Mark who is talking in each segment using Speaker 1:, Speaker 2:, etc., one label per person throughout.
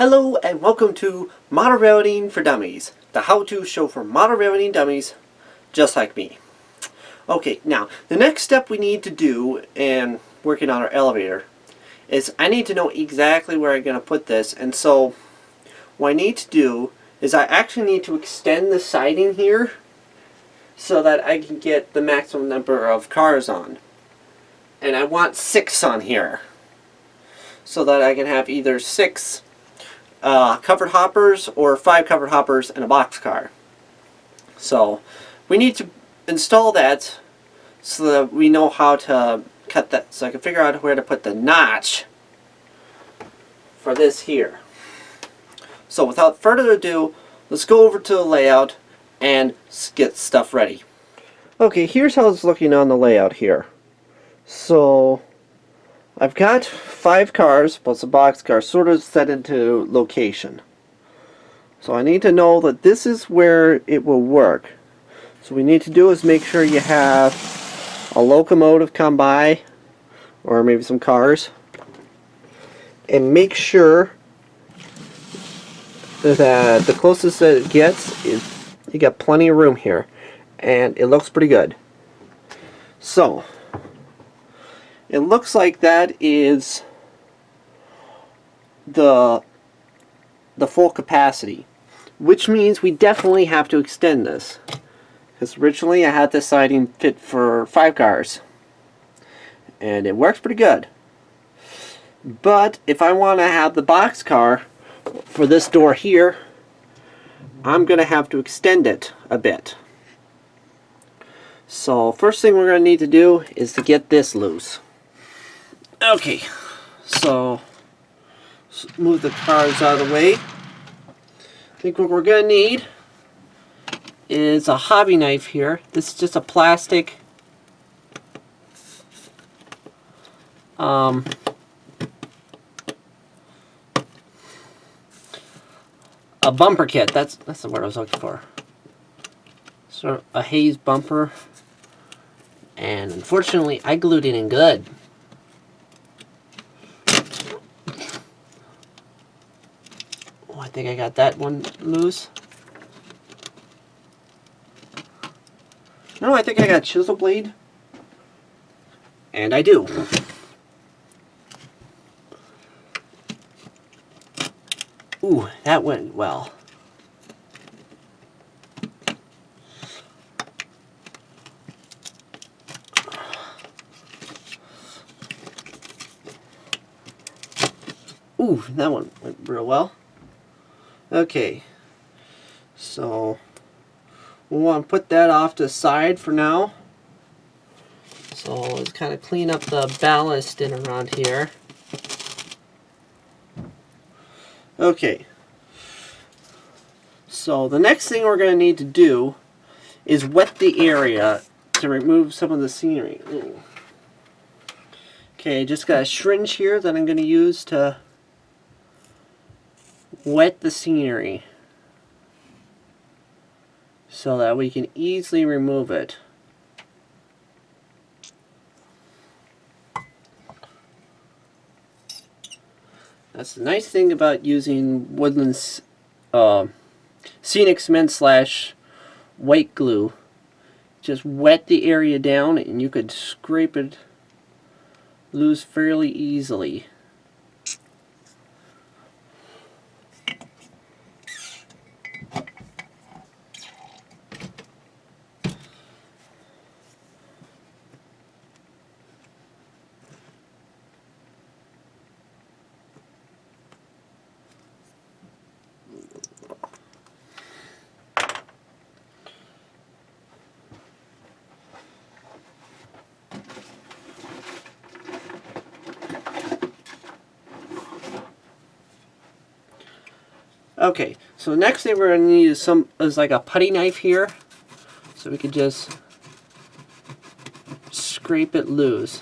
Speaker 1: Hello and welcome to Model Railroading for Dummies, the how-to show for model railroading dummies just like me. Okay, now the next step we need to do in working on our elevator is I need to know exactly where I'm going to put this, and so what I need to do is I actually need to extend the siding here so that I can get the maximum number of cars on. And I want 6 on here so that I can have either 6 covered hoppers or 5 covered hoppers and a boxcar. So we need to install that so that we know how to cut that, so I can figure out where to put the notch for this here. So without further ado, let's go over to the layout and get stuff ready. Okay, here's how it's looking on the layout here. So I've got 5 cars plus a boxcar sort of set into location. So I need to know that this is where it will work. So what we need to do is make sure you have a locomotive come by, or maybe some cars, and make sure that the closest that it gets is you got plenty of room here, and it looks pretty good. So it looks like that is the full capacity, which means we definitely have to extend this, because originally I had this siding fit for 5 cars and it works pretty good. But if I want to have the box car for this door here, I'm going to have to extend it a bit. So first thing we're going to need to do is to get this loose. Okay, so move the cars out of the way. I think what we're going to need is a hobby knife here. This is just a plastic a bumper kit. That's the word I was looking for. So a haze bumper, and unfortunately I glued it in good. Oh, I think I got that one loose. No, I think I got a chisel blade. And I do. Ooh, that went well. Ooh, that one went real well. Okay, so we'll want to put that off to the side for now. So let's kind of clean up the ballast in around here. Okay, so the next thing we're going to need to do is wet the area to remove some of the scenery. Ooh. Okay, just got a syringe here that I'm going to use to wet the scenery so that we can easily remove it. That's the nice thing about using Woodland Scenic Cement / white glue. Just wet the area down and you could scrape it loose fairly easily. Okay, so the next thing we're going to need is like a putty knife here, so we could just scrape it loose.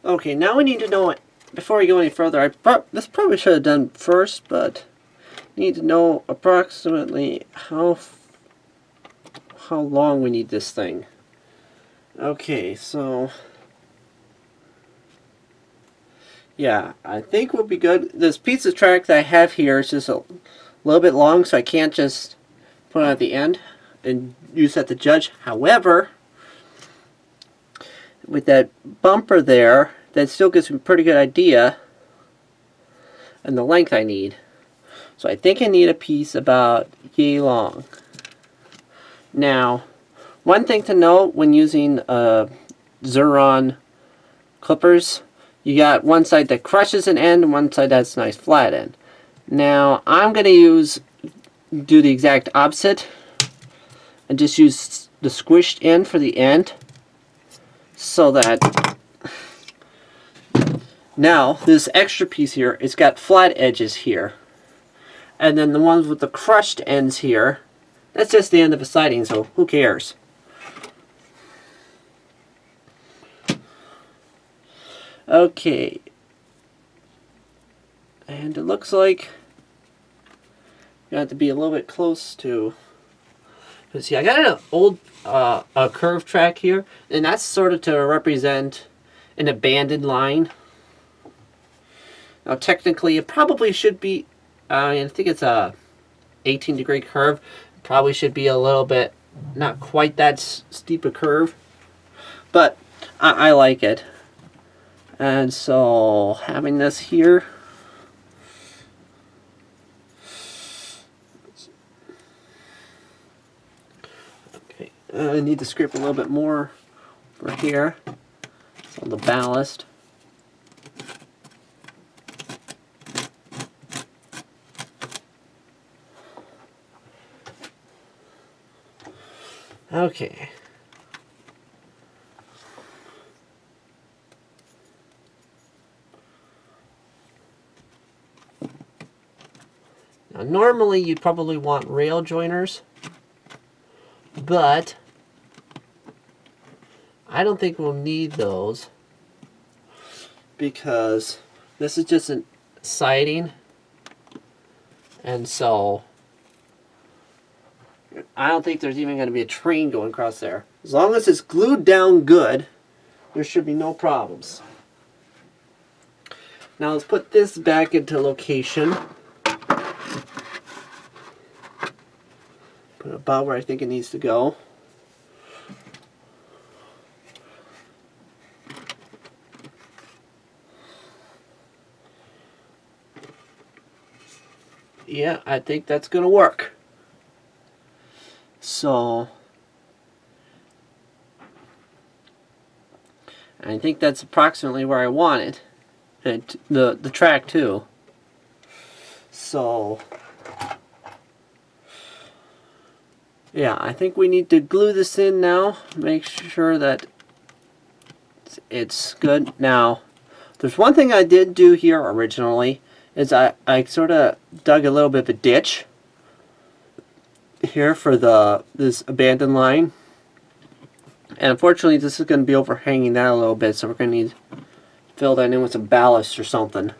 Speaker 1: Okay, now we need to know, before we go any further, this probably should have done first, but need to know approximately how long we need this thing. Okay, so yeah, I think we'll be good. This piece of track that I have here is just a little bit long, so I can't just put it at the end and use that to judge. However, with that bumper there, that still gives me a pretty good idea and the length I need. So I think I need a piece about yay long. Now, one thing to note when using Xuron clippers, you got one side that crushes an end and one side that's a nice flat end. Now, I'm going to do the exact opposite and just use the squished end for the end, so that now this extra piece here, it's got flat edges here. And then the ones with the crushed ends here, that's just the end of a siding, so who cares? Okay. And it looks like you have to be a little bit close to. See, I got an old a curved track here, and that's sort of to represent an abandoned line. Now, technically, it probably should be. I think it's a 18-degree curve. Probably should be a little bit, not quite that steep a curve, but I like it. And so, having this here. Okay, I need to scrape a little bit more for here. So the ballast. Okay. Now, normally you'd probably want rail joiners, but I don't think we'll need those because this is just a siding, and so I don't think there's even going to be a train going across there. As long as it's glued down good, there should be no problems. Now let's put this back into location. Put it about where I think it needs to go. Yeah, I think that's going to work. So, I think that's approximately where I want it. And the track too. So, yeah, I think we need to glue this in now. Make sure that it's good. Now, there's one thing I did do here originally, is I sort of dug a little bit of a ditch here for this abandoned line. And unfortunately, this is going to be overhanging that a little bit, so we're going to need to fill that in with some ballast or something.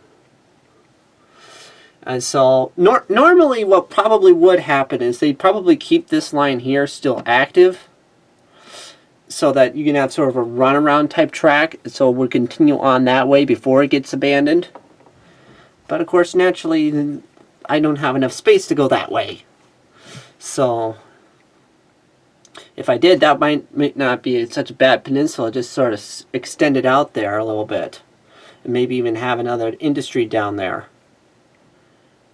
Speaker 1: And so, normally what probably would happen is they'd probably keep this line here still active, so that you can have sort of a runaround type track, so we'll continue on that way before it gets abandoned. But of course, naturally, I don't have enough space to go that way. So, if I did, that might not be such a bad peninsula, just sort of extend it out there a little bit. And maybe even have another industry down there.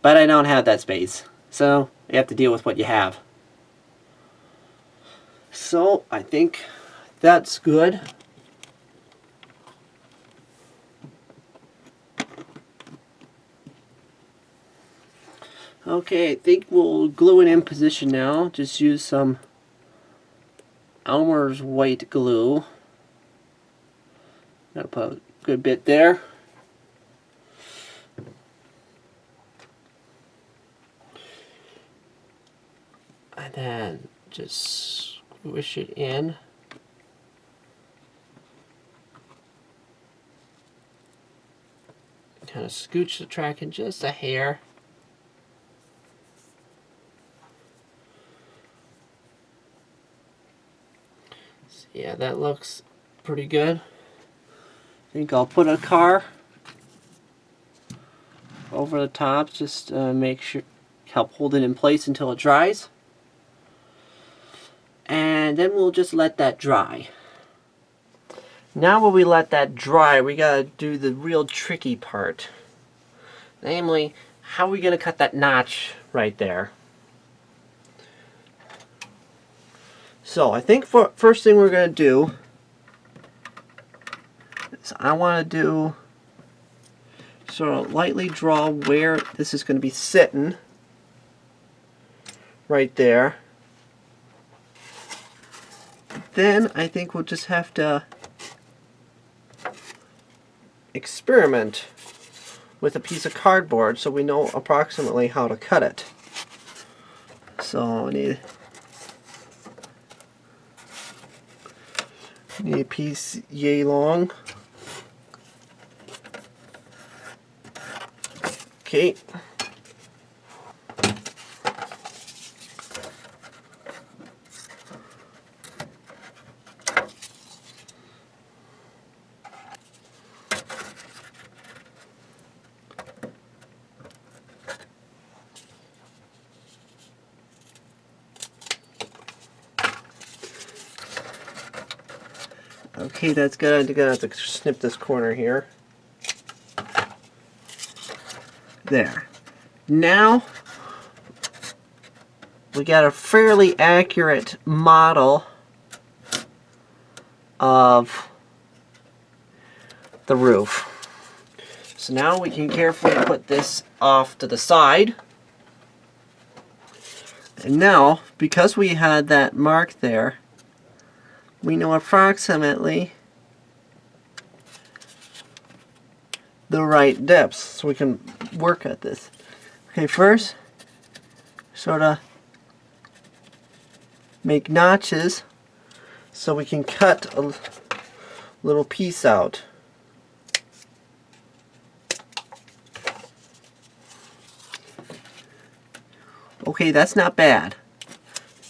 Speaker 1: But I don't have that space. So, you have to deal with what you have. So, I think that's good. Okay, I think we'll glue it in position now. Just use some Elmer's white glue. Gotta put a good bit there. And then just squish it in. kind of scooch the track in just a hair. So yeah, that looks pretty good. I think I'll put a car over the top just to make sure, help hold it in place until it dries. And then we'll just let that dry. Now when we let that dry, we gotta do the real tricky part. Namely, how are we gonna cut that notch right there? So I think first thing we're gonna do is I wanna do sort of lightly draw where this is gonna be sitting. Right there. Then I think we'll just have to experiment with a piece of cardboard so we know approximately how to cut it. So I need a piece yay long. Okay. Okay, that's good. I'm gonna have to snip this corner here. There. Now we got a fairly accurate model of the roof. So now we can carefully put this off to the side. And now, because we had that mark there, we know approximately the right depths, so we can work at this. Okay, first, sort of make notches so we can cut a little piece out. Okay, that's not bad.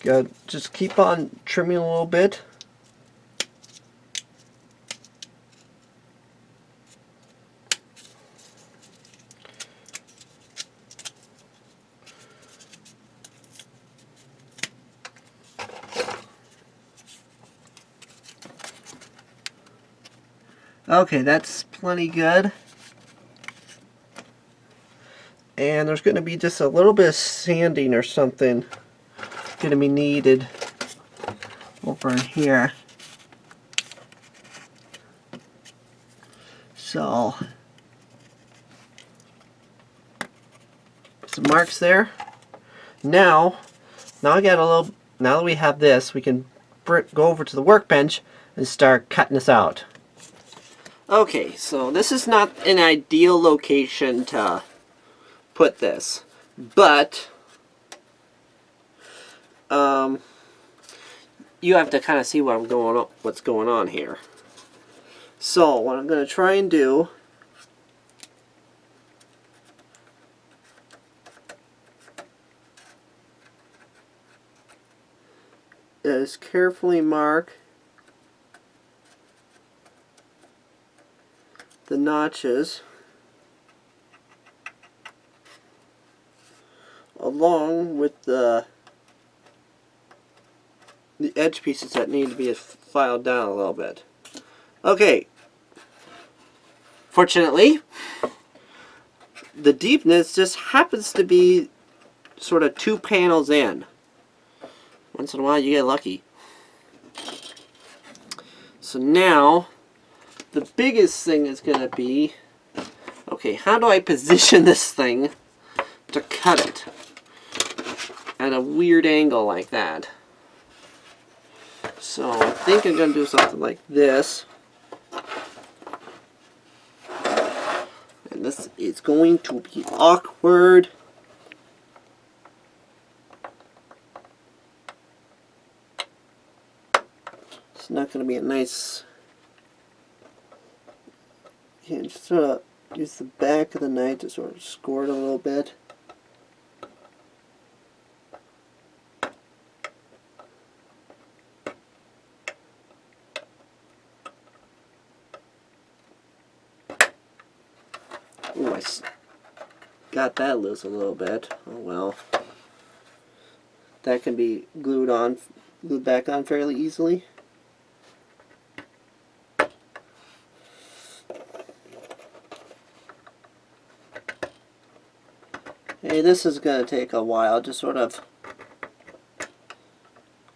Speaker 1: Good. Just keep on trimming a little bit. Okay, that's plenty good. And there's going to be just a little bit of sanding or something going to be needed over in here. So, some marks there. Now I got a little. Now that we have this, we can go over to the workbench and start cutting this out. Okay, so this is not an ideal location to put this, but you have to kind of see what's going on here. So what I'm going to try and do is carefully mark the notches along with the edge pieces that need to be filed down a little bit. Okay. Fortunately, the deepness just happens to be sort of 2 panels in. Once in a while you get lucky. So now the biggest thing is going to be, okay, how do I position this thing to cut it at a weird angle like that? So I think I'm going to do something like this. And this is going to be awkward. It's not going to be a nice... You can sort of use the back of the knife to sort of score it a little bit. Ooh, I got that loose a little bit. Oh well. That can be glued back on fairly easily. Hey, this is going to take a while, just sort of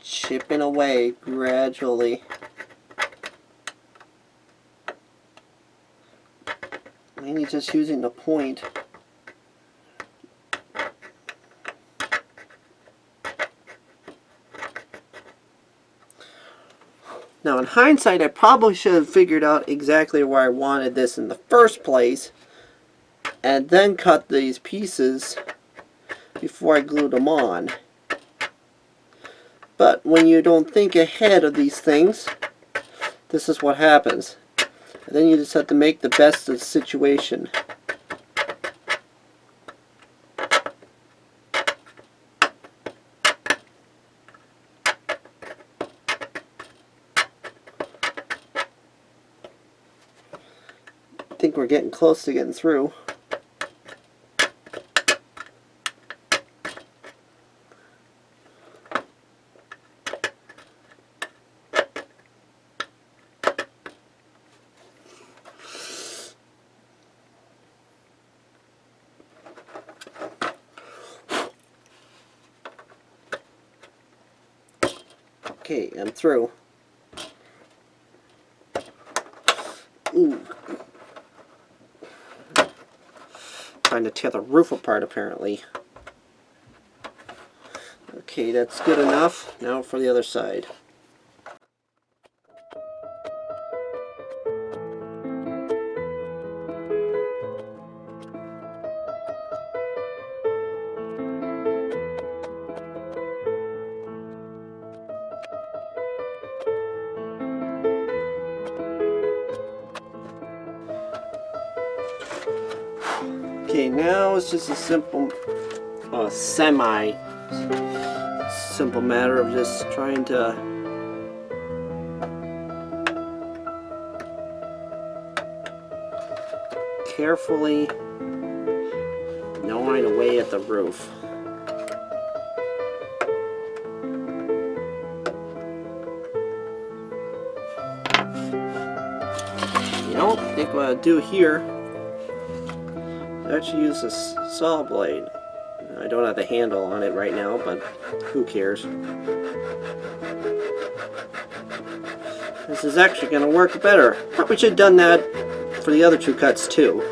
Speaker 1: chipping away gradually. Mainly just using the point. Now, in hindsight, I probably should have figured out exactly where I wanted this in the first place, and then cut these pieces before I glued them on. But when you don't think ahead of these things, this is what happens. And then you just have to make the best of the situation. I think we're getting close to getting through. Okay, I'm through. Ooh. Trying to tear the roof apart, apparently. Okay, that's good enough. Now for the other side. Okay, now it's just a simple, semi-simple matter of just trying to carefully gnawing away at the roof. You know, I think what I'll do here, I actually use this saw blade. I don't have the handle on it right now, but who cares? This is actually going to work better. Probably should have done that for the other two cuts too.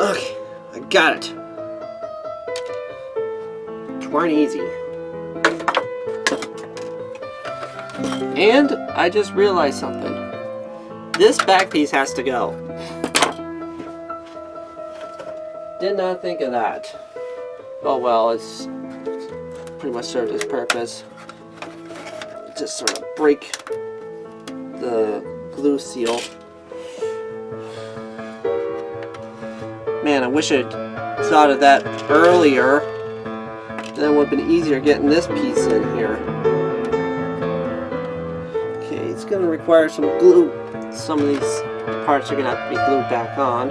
Speaker 1: Okay, I got it. Darn easy. And I just realized something. This back piece has to go. Did not think of that. Oh well, it's pretty much served its purpose. Just sort of break the glue seal. Man, I wish I'd thought of that earlier. Then it would have been easier getting this piece in here. Okay, it's going to require some glue. Some of these parts are going to have to be glued back on.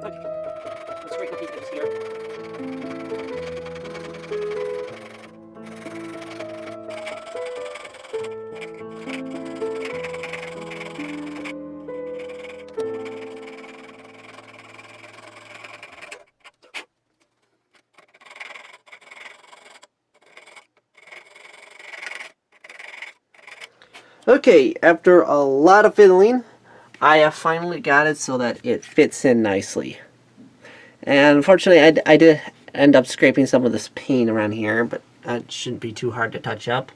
Speaker 1: quick. Let's break up these bits here. Okay, after a lot of fiddling, I have finally got it so that it fits in nicely. And unfortunately, I did end up scraping some of this paint around here, but that shouldn't be too hard to touch up.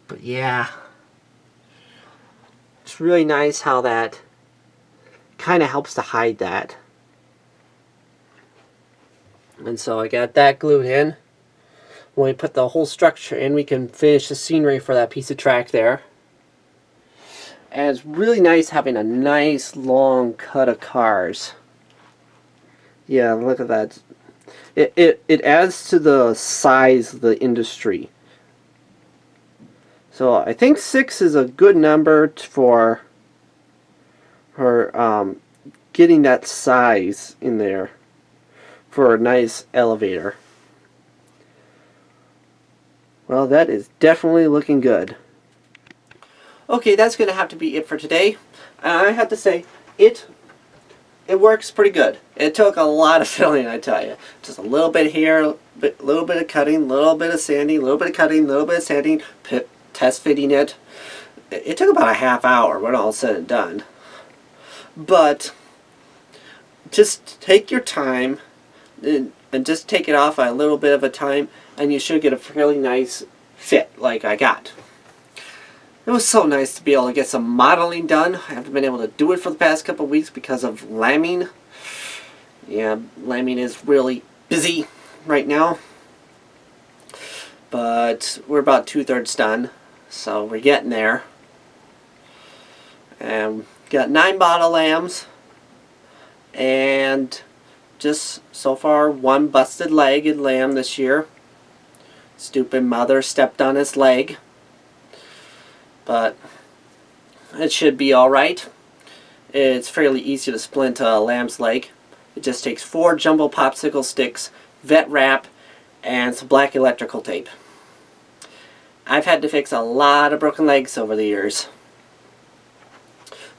Speaker 1: But yeah, it's really nice how that kind of helps to hide that. And so I got that glued in. When we put the whole structure in, we can finish the scenery for that piece of track there. And it's really nice having a nice long cut of cars. Yeah, look at that. It adds to the size of the industry. So I think 6 is a good number for getting that size in there for a nice elevator. Well, that is definitely looking good. Okay, that's going to have to be it for today. I have to say, it works pretty good. It took a lot of filling, I tell you. Just a little bit here, a little bit of cutting, a little bit of sanding, a little bit of cutting, a little bit of sanding, test fitting it. It took about a half hour when all said and done. But just take your time and just take it off a little bit of a time, and you should get a fairly nice fit like I got. It was so nice to be able to get some modeling done. I haven't been able to do it for the past couple of weeks because of lambing. Yeah, lambing is really busy right now. But we're about 2/3 done, so we're getting there. And got 9 bottle lambs, and just so far 1 busted legged lamb this year. Stupid mother stepped on his leg. But it should be alright. It's fairly easy to splint a lamb's leg. It just takes 4 jumbo popsicle sticks, vet wrap, and some black electrical tape. I've had to fix a lot of broken legs over the years.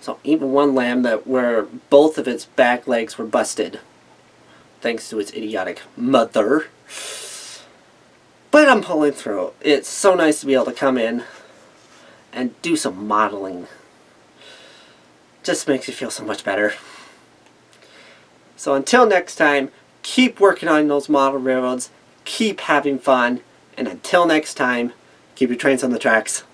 Speaker 1: So even one lamb where both of its back legs were busted, thanks to its idiotic mother. But I'm pulling through. It's so nice to be able to come in and do some modeling. Just makes you feel so much better. So until next time, keep working on those model railroads, keep having fun, and until next time, keep your trains on the tracks.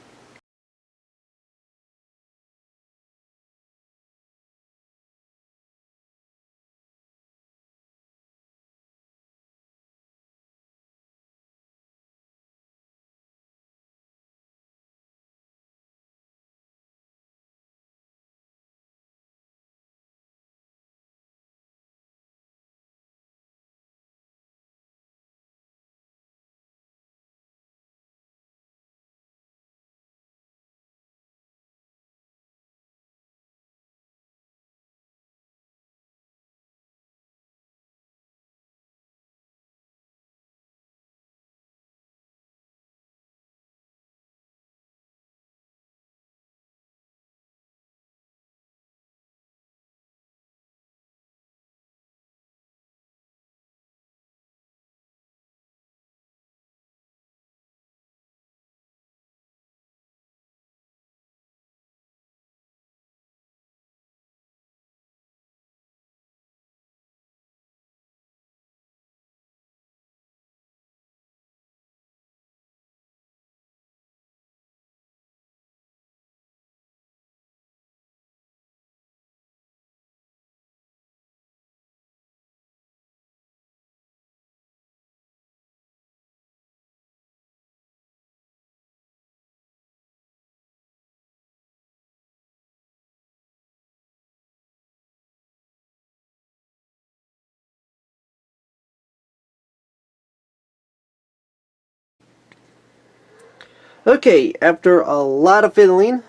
Speaker 1: Okay, after a lot of fiddling,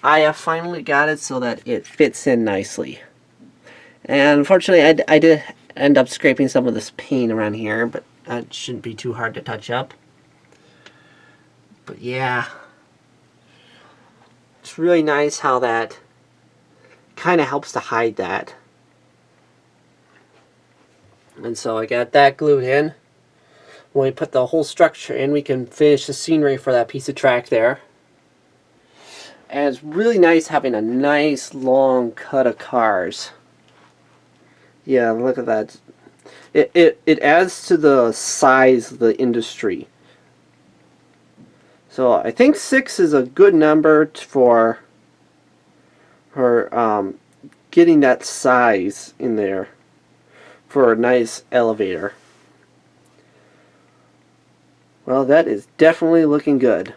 Speaker 1: I have finally got it so that it fits in nicely. And unfortunately, I did end up scraping some of this paint around here, but that shouldn't be too hard to touch up. But yeah, it's really nice how that kind of helps to hide that. And so I got that glued in. When we put the whole structure in, we can finish the scenery for that piece of track there. And it's really nice having a nice long cut of cars. Yeah, look at that. It adds to the size of the industry. So I think 6 is a good number for getting that size in there for a nice elevator. Well, that is definitely looking good.